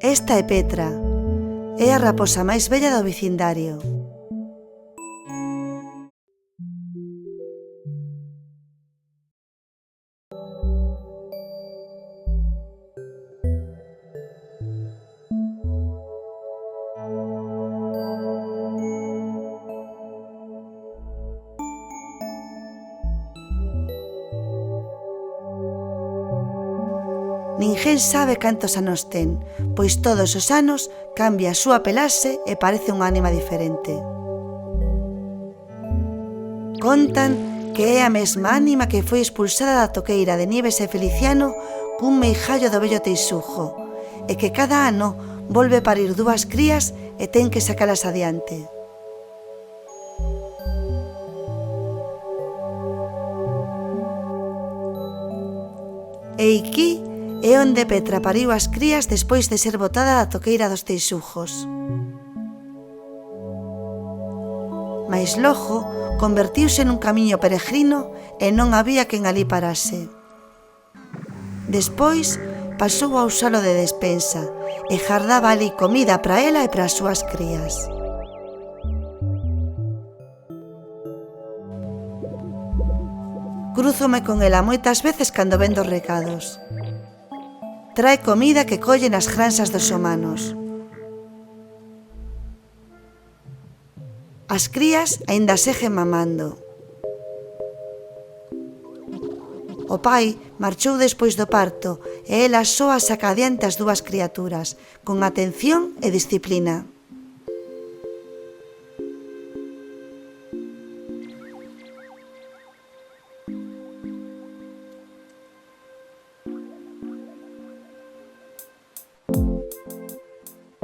Esta é Petra, é a raposa máis bella do vecindario. Ninguén sabe cantos anos ten, pois todos os anos cambia a súa pelaxe e parece unha ánima diferente. Contan que é a mesma ánima que foi expulsada da toqueira de Nieves e Feliciano cun meijallo do vello Teixugo, e que cada ano volve parir 2 crías e ten que sacalas adiante. E aquí é onde Petra pariu as crías despois de ser botada da toqueira dos Teixugos. Mais logo convertiuse nun camiño peregrino e non había quen alí parase. Despois pasou a usalo de despensa e gardaba alí comida para ela e para as súas crías. Crúzome con ela moitas veces cando vendo recados. Trae comida que colle nas granxas dos humanos. As crías aínda seguen mamando. O pai marchou despois do parto e ela só saca adiante as 2 criaturas, con atención e disciplina.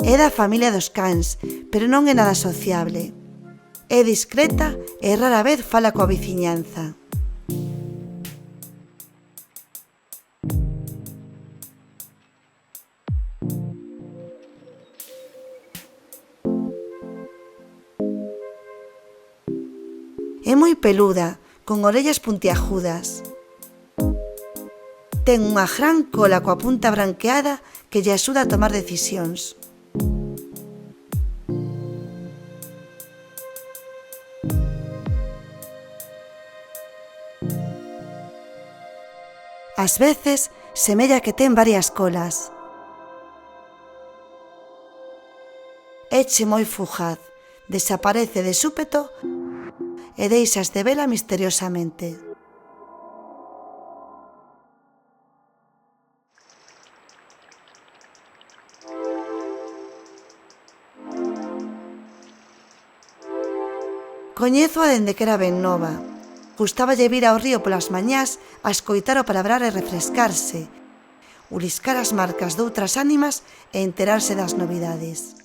É da familia dos cans, pero non é nada sociable. É discreta e rara vez fala coa veciñanza. É moi peluda, con orellas puntiagudas. Ten unha gran cola coa punta branqueada que lle axuda a tomar decisións. Ás veces, semella que ten varias colas. Éche moi fugaz, desaparece de súpeto e deixas de vela misteriosamente. Coñézoa dende que era ben nova. Gustáballe vir ao río polas mañás a escoitar o palabrar e refrescarse, uliscar as marcas doutras ánimas e enterarse das novidades.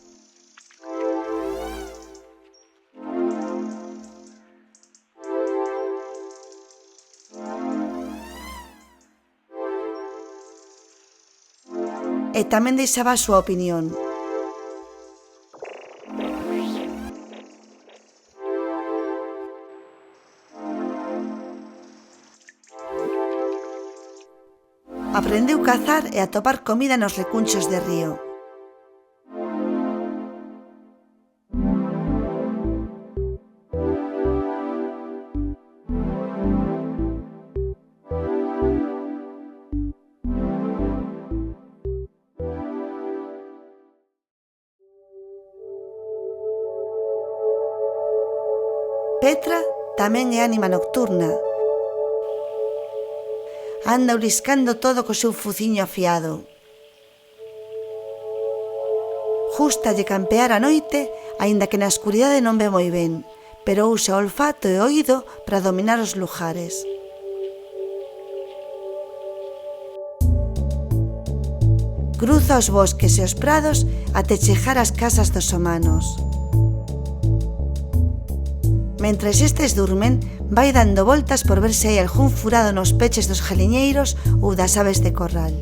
E tamén deixaba a súa opinión. Aprendeu cazar e a topar comida nos recunchos de río. Petra tamén é ánima nocturna. Anda uliscando todo co seu fuciño afiado. Gústalle campear a noite, aínda que na escuridade non ve moi ben, pero usa o olfato e o oído para dominar os lugares. Cruza os bosques e os prados até chegar ás casas dos humanos. Mentres estes durmen, vai dando voltas por ver se hai algún furado nos peches dos galiñeiros ou das aves de corral.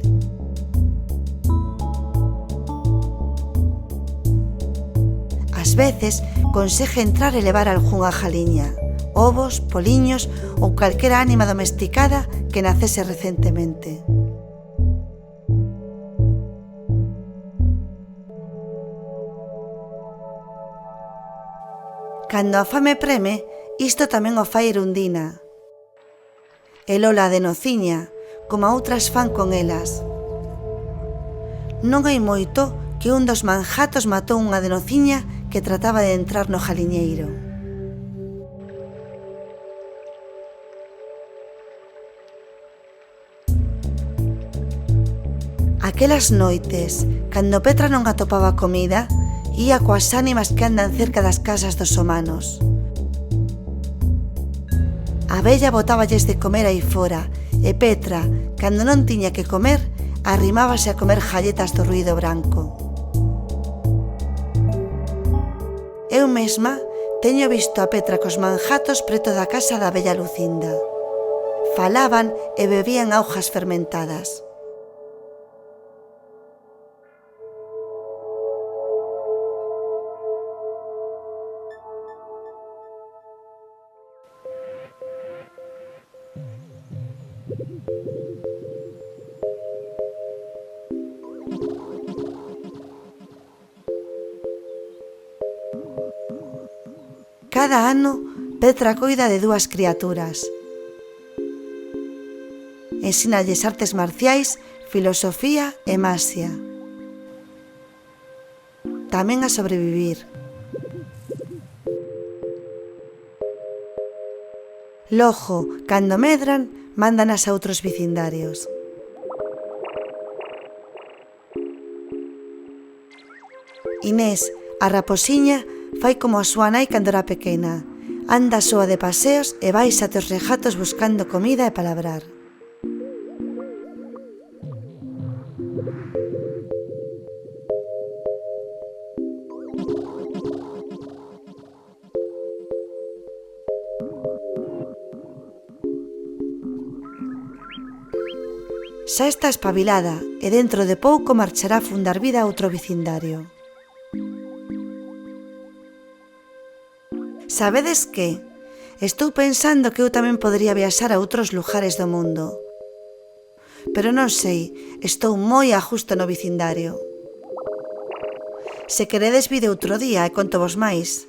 Ás veces, consegue entrar e levar algunha galiña, ovos, poliños ou calquera ánima domesticada que nacese recentemente. Cando a fame preme, isto tamén o fai Erundina. E Lola de nociña, como outras fan con elas. Non hai moito que un dos manjatos matou unha de nociña que trataba de entrar no jaliñeiro. Aquelas noites, cando Petra non atopaba comida, ía coas ánimas que andan cerca das casas dos humanos. A vella botáballes de comer aí fora e Petra, cando non tiña que comer, arrimábase a comer galletas do ruído branco. Eu mesma teño visto a Petra cos manjatos preto da casa da vella Lucinda. Falaban e bebían augas fermentadas. Cada ano, Petra coida de 2 criaturas. Ensínalles artes marciais, filosofía e maxia. Tamén a sobrevivir. Logo, cando medran, mándanas a outros vecindarios. Inés, a raposiña, fai como a súa nai cando era pequena. Anda soa de paseos e vais ate os regatos buscando comida e palabrar. Xa está espabilada e dentro de pouco marchará a fundar vida a outro vecindario. Sabedes que? Estou pensando que eu tamén podería viaxar a outros lugares do mundo. Pero non sei, estou moi a justo no vecindario. Se queredes vide outro día e contovos máis.